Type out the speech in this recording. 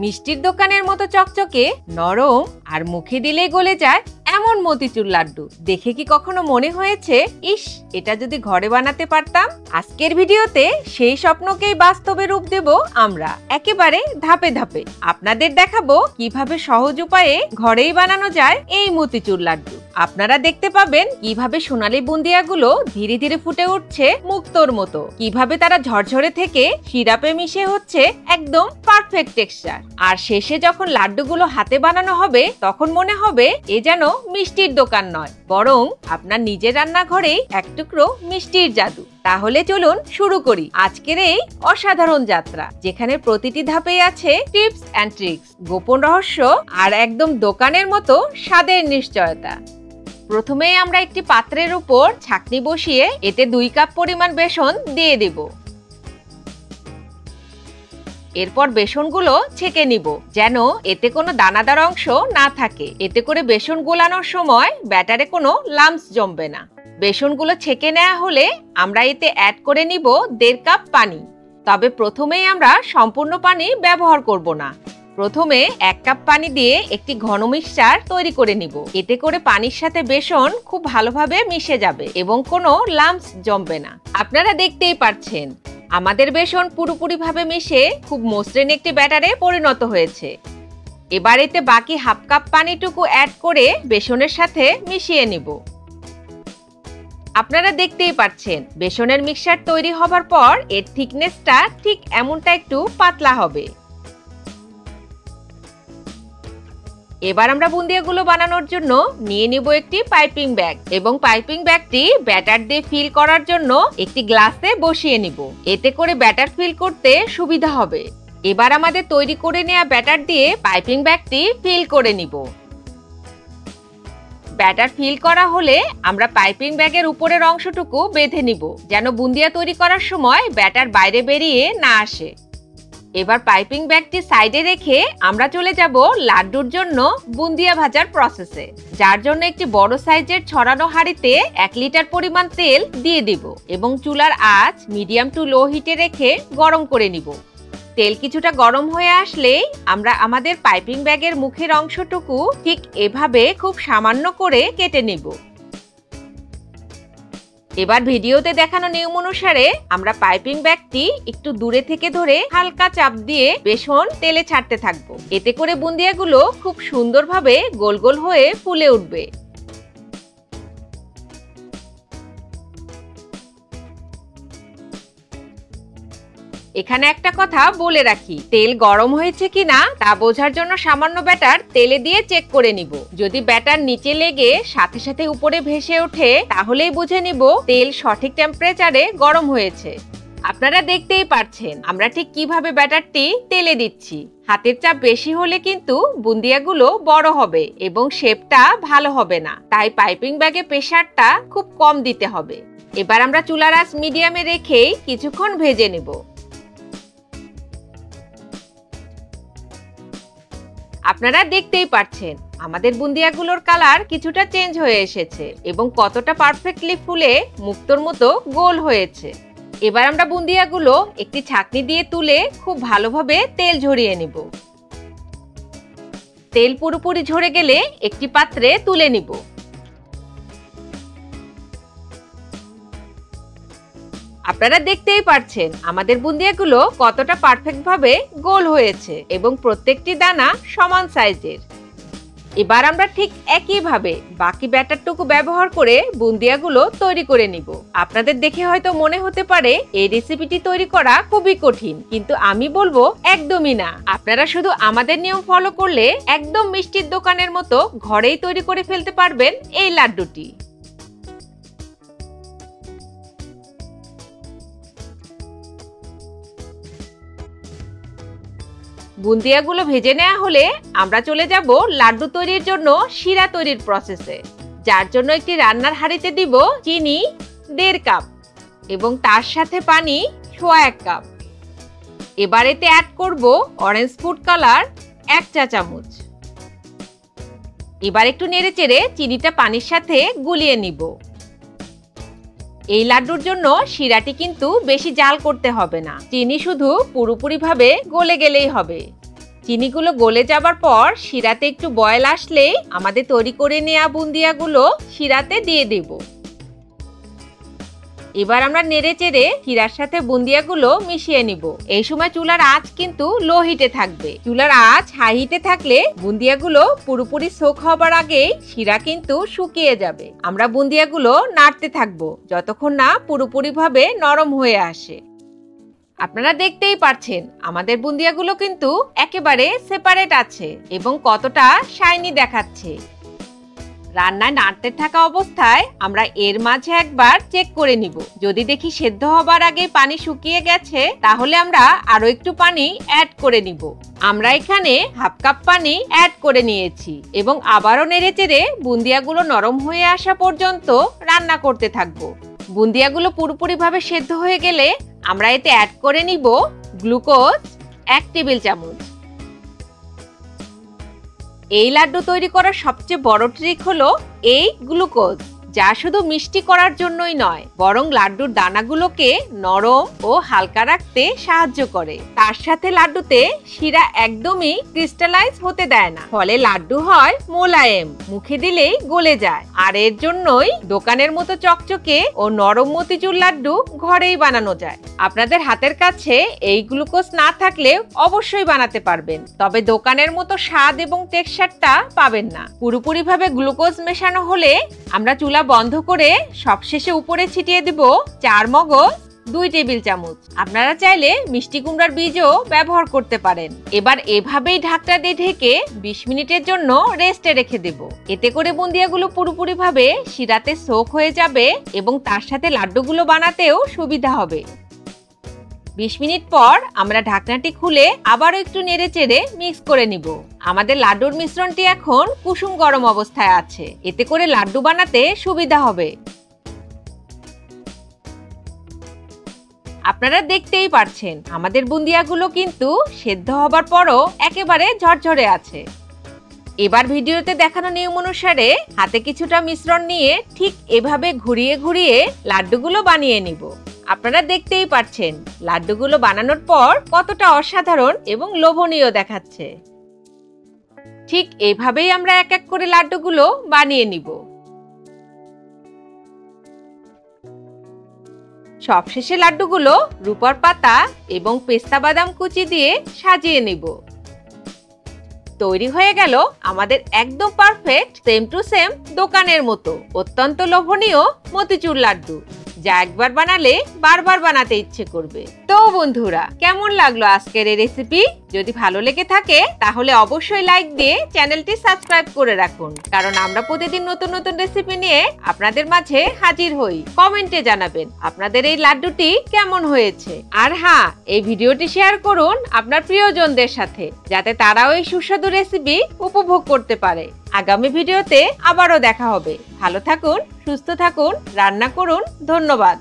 মিষ্টির দোকানের মতো চকচকে, নরম আর মুখে দিলেই গলে যায় এমন মতিচুর লাড্ডু দেখে কি কখনো মনে হয়েছে, ইস, এটা যদি ঘরে বানাতে পারতাম? আজকের ভিডিওতে সেই স্বপ্নকেই বাস্তবে রূপ দেব আমরা, একেবারে ধাপে ধাপে। আপনাদের দেখাবো কিভাবে সহজ উপায়ে ঘরেই বানানো যায় এই মতিচুর লাড্ডু। আপনারা দেখতে পাবেন কিভাবে সোনালী বুন্দিয়াগুলো ধীরে ধীরে ফুটে উঠছে মুক্তোর মতো, কিভাবে তারা ঝরঝরে থেকে সিরাপে মিশে হচ্ছে একদম পারফেক্ট টেক্সচার। আর শেষে যখন লাড্ডুগুলো হাতে বানানো হবে তখন মনে হবে এ যেন মিষ্টির দোকান নয়, বরং আপনার নিজের রান্নাঘরেই এক টুকরো মিষ্টির জাদু। তাহলে চলুন শুরু করি আজকের এই অসাধারণ যাত্রা, যেখানে প্রতিটি ধাপেই আছে টিপস অ্যান্ড ট্রিক্স, গোপন রহস্য আর একদম দোকানের মতো স্বাদের নিশ্চয়তা। প্রথমেই আমরা একটি পাত্রের উপর ছাঁকনি বসিয়ে এতে 2 কাপ পরিমাণ বেসন দিয়ে দেব। এরপর বেসনগুলো ছেঁকে নিব, যেন এতে কোনো দানাদার অংশ না থাকে। এতে করে বেসন গোলানোর সময় ব্যাটারে কোনো লাম্পস জমবে না। বেসনগুলো ছেঁকে নেওয়া হলে আমরা এতে অ্যাড করে নিব 1.5 কাপ পানি। তবে প্রথমেই আমরা সম্পূর্ণ পানি ব্যবহার করব না। প্রথমে 1 কাপ পানি দিয়ে একটি ঘন মিক্সচার তৈরি করে নিব। এতে করে পানির সাথে বেসন খুব ভালোভাবে মিশে যাবে এবং কোনো লাম্পস জমবে না। আপনারা দেখতেই পাচ্ছেন আমাদের বেসন পুরোপুরিভাবে মিশে খুব মসৃণ একটি ব্যাটারে পরিণত হয়েছে। এবার এতে বাকি 1/2 কাপ পানিটুকু অ্যাড করে বেসনের সাথে মিশিয়ে নিব। আপনারা দেখতেই পাচ্ছেন বেসনের মিক্সচার তৈরি হবার পর এর থিকনেসটা ঠিক এমনটা একটু পাতলা হবে। এবার আমরা বুন্দিয়াগুলো বানানোর জন্য নিয়ে নিব একটি পাইপিং ব্যাগ এবং পাইপিং ব্যাগটি ব্যাটার দিয়ে ফিল করার জন্য একটি গ্লাসে বসিয়ে নিব। এতে করে ব্যাটার ফিল করতে সুবিধা হবে। এবার আমাদের তৈরি করে নেওয়া ব্যাটার দিয়ে পাইপিং ব্যাগটি ফিল করে নিব। ব্যাটার ফিল করা হলে আমরা পাইপিং ব্যাগের উপরের অংশটুকু বেঁধে নিব, যেন বুন্দিয়া তৈরি করার সময় ব্যাটার বাইরে বেরিয়ে না আসে। এবার পাইপিং ব্যাগটি সাইডে রেখে আমরা চলে যাব লাড্ডুর জন্য বুন্দিয়া ভাজার প্রসেসে, যার জন্য একটি বড় সাইজের ছড়ানো হাঁড়িতে 1 লিটার পরিমাণ তেল দিয়ে দিব এবং চুলার আঁচ মিডিয়াম টু লো হিটে রেখে গরম করে নিব। তেল কিছুটা গরম হয়ে আসলেই আমরা আমাদের পাইপিং ব্যাগের মুখের অংশটুকু ঠিক এভাবে খুব সামান্য করে কেটে নেব। এবার ভিডিওতে দেখানো নিয়ম অনুসারে আমরা পাইপিং ব্যাগটি একটু দূরে থেকে ধরে হালকা চাপ দিয়ে বেসন তেলে ছাড়তে থাকবো। এতে করে বুন্দিয়াগুলো খুব সুন্দরভাবে গোল গোল হয়ে ফুলে উঠবে। এখানে একটা কথা বলে রাখি, তেল গরম হয়েছে কিনা তা বোঝার জন্য সামান্য ব্যাটার তেলে দিয়ে চেক করে নিব। যদি ব্যাটার নিচে লেগে সাথে সাথে উপরে ভেসে ওঠে তাহলেই বুঝে নিব তেল সঠিক টেম্পারেচারে গরম হয়েছে। আপনারা দেখতেই পাচ্ছেন আমরা ঠিক কিভাবে ব্যাটারটি তেলে দিচ্ছি। হাতের চাপ বেশি হলে কিন্তু বুন্দিয়াগুলো বড় হবে এবং শেপটা ভালো হবে না, তাই পাইপিং ব্যাগে প্রেসারটা খুব কম দিতে হবে। এবার আমরা চুলার আঁচ মিডিয়ামে রেখেই কিছুক্ষণ ভেজে নেব। আপনারা দেখতেই পাচ্ছেন আমাদের বুন্দিয়াগুলোর কালার কিছুটা চেঞ্জ হয়ে এসেছে এবং কতটা পারফেক্টলি ফুলে মুক্তোর মতো গোল হয়েছে। এবার আমরা বুন্দিয়াগুলো একটি ছাঁকনি দিয়ে তুলে খুব ভালোভাবে তেল ঝরিয়ে নিব। তেল পুরোপুরি ঝরে গেলে একটি পাত্রে তুলে নিব। আপনারা দেখতেই পাচ্ছেন আমাদের বুন্দিয়াগুলো কতটা পারফেক্টভাবে গোল হয়েছে এবং প্রত্যেকটি দানা সমান সাইজের। এবার আমরা ঠিক একইভাবে বাকি ব্যাটারটুকু ব্যবহার করে বুন্দিয়াগুলো তৈরি করে নিব। আপনাদের দেখে হয়তো মনে হতে পারে এই রেসিপিটি তৈরি করা খুবই কঠিন, কিন্তু আমি বলবো একদমই না। আপনারা শুধু আমাদের নিয়ম ফলো করলে একদম মিষ্টির দোকানের মতো ঘরেই তৈরি করে ফেলতে পারবেন এই লাড্ডুটি। বুন্দিয়াগুলো ভেজে নেওয়া হলে আমরা চলে যাব লাড্ডু তৈরির জন্য শিরা তৈরির প্রসেসে, যার জন্য একটি রান্নার হাঁড়িতে দিব চিনি 1.5 কাপ এবং তার সাথে পানি 1 কাপ। এবার এতে অ্যাড করব অরেঞ্জ ফুড কালার 1 চা চামচ। এবার একটু নেড়েচেড়ে চিনিটা পানির সাথে গুলিয়ে নিব। এই লাড্ডুর জন্য শিরাটি কিন্তু বেশি জাল করতে হবে না, চিনি শুধু পুরোপুরিভাবে গলে গেলেই হবে। চিনিগুলো গলে যাবার পর শিরাতে একটু বয়েল আসলেই আমাদের তৈরি করে নেওয়া বুন্দিয়াগুলো শিরাতে দিয়ে দেব। এবার আমরা নেড়েচেড়ে শিরার সাথে বুন্দিয়াগুলো মিশিয়ে নিব। এই সময় চুলার আঁচ কিন্তু লো হিটে থাকবে। চুলার আঁচ হাই হিটে থাকলে বুন্দিয়াগুলো পুরোপুরি সোক হবার আগেই শিরা কিন্তু শুকিয়ে যাবে। আমরা বুন্দিয়াগুলো নাড়তে থাকবো যতক্ষণ না পুরোপুরিভাবে নরম হয়ে আসে। আপনারা দেখতেই পাচ্ছেন আমাদের বুন্দিয়াগুলো কিন্তু একেবারে সেপারেট আছে এবং কতটা শাইনি দেখাচ্ছে। রান্নায় নাড়তে থাকা অবস্থায় আমরা এর মাঝে একবার চেক করে নিব। যদি দেখি সেদ্ধ হবার আগে পানি শুকিয়ে গেছে তাহলে আমরা আরো একটু পানি অ্যাড করে নিব। আমরা এখানে হাফ কাপ পানি অ্যাড করে নিয়েছি এবং আবারও নেড়েচেড়ে বুন্দিয়াগুলো নরম হয়ে আসা পর্যন্ত রান্না করতে থাকবো। বুন্দিয়াগুলো পুরোপুরিভাবে সেদ্ধ হয়ে গেলে আমরা এতে অ্যাড করে নিব গ্লুকোজ 1 টেবিল চামচ। এই লাড্ডু তৈরি করার সবচেয়ে বড় ট্রিক হলো এই গ্লুকোজ, যা শুধু মিষ্টি করার জন্যই নয় বরং লাড্ডুর দানাগুলোকে নরম ও হালকা রাখতে সাহায্য করে। তার সাথে লাড্ডুতে শিরা একদমই ক্রিস্টালাইজ হতে দেয় না, ফলে লাড্ডু হয় মোলায়েম, মুখে দিলেই গলে যায়। আর এর জন্যই দোকানের মতো চকচকে ও নরম মতিচুর লাড্ডু ঘরেই বানানো যায়। আপনাদের হাতের কাছে এই গ্লুকোজ না থাকলে অবশ্যই বানাতে পারবেন, তবে দোকানের মতো স্বাদ এবং টেক্সচারটা পাবেন না। পুরোপুরিভাবে গ্লুকোজ মেশানো হলে আমরা চুলা বন্ধ করে সবশেষে উপরে ছিটিয়ে দিব 4 মগজ 2 টেবিল চামচ। আপনারা চাইলে মিষ্টি কুমড়ার বীজও ব্যবহার করতে পারেন। এবার এভাবেই ঢাকনা দিয়ে ঢেকে 20 মিনিটের জন্য রেস্টে রেখে দেব। এতে করে বুন্দিয়াগুলো পুরোপুরিভাবে শিরাতে সোক হয়ে যাবে এবং তার সাথে লাড্ডুগুলো বানাতেও সুবিধা হবে। 20 মিনিট পর আমরা ঢাকনাটি খুলে আবারও একটু নেড়েচেড়ে মিক্স করে নিব। আমাদের লাড্ডুর মিশ্রণটি এখন কুসুম গরম অবস্থায় আছে, এতে করে লাড্ডু বানাতে সুবিধা হবে। আপনারা দেখতেই পাচ্ছেন আমাদের বুন্দিয়াগুলো কিন্তু সেদ্ধ হবার পরও একেবারে ঝরঝরে আছে। এবার ভিডিওতে দেখানো নিয়ম অনুসারে হাতে কিছুটা মিশ্রণ নিয়ে ঠিক এভাবে ঘুরিয়ে ঘুরিয়ে লাড্ডুগুলো বানিয়ে নিব। আপনারা দেখতেই পাচ্ছেন লাড্ডুগুলো বানানোর পর কতটা অসাধারণ এবং লোভনীয় দেখাচ্ছে। ঠিক এভাবেই আমরা এক এক করে লাড্ডুগুলো বানিয়ে নিব। সবশেষে লাড্ডুগুলো রূপার পাতা এবং পেস্তা বাদাম কুচি দিয়ে সাজিয়ে নিব। তৈরি হয়ে গেল আমাদের একদম পারফেক্ট সেম টু সেম দোকানের মতো অত্যন্ত লোভনীয় মতিচুর লাড্ডু, যা একবার বানালে বারবার বানাতে ইচ্ছে করবে। তো বন্ধুরা, কেমন লাগলো আজকের এই রেসিপি? যদি ভালো লেগে থাকে তাহলে অবশ্যই লাইক দিয়ে চ্যানেলটি সাবস্ক্রাইব করে রাখুন, কারণ আমরা প্রতিদিন নতুন নতুন রেসিপি নিয়ে আপনাদের মাঝে হাজির হই। কমেন্টে জানাবেন আপনাদের এই লাড্ডুটি কেমন হয়েছে। আর হ্যাঁ, এই ভিডিওটি শেয়ার করুন আপনার প্রিয়জনদের সাথে, যাতে তারাও এই সুস্বাদু রেসিপি উপভোগ করতে পারে। আগামী ভিডিওতে আবারও দেখা হবে। ভালো থাকুন, সুস্থ থাকুন, রান্না করুন। ধন্যবাদ।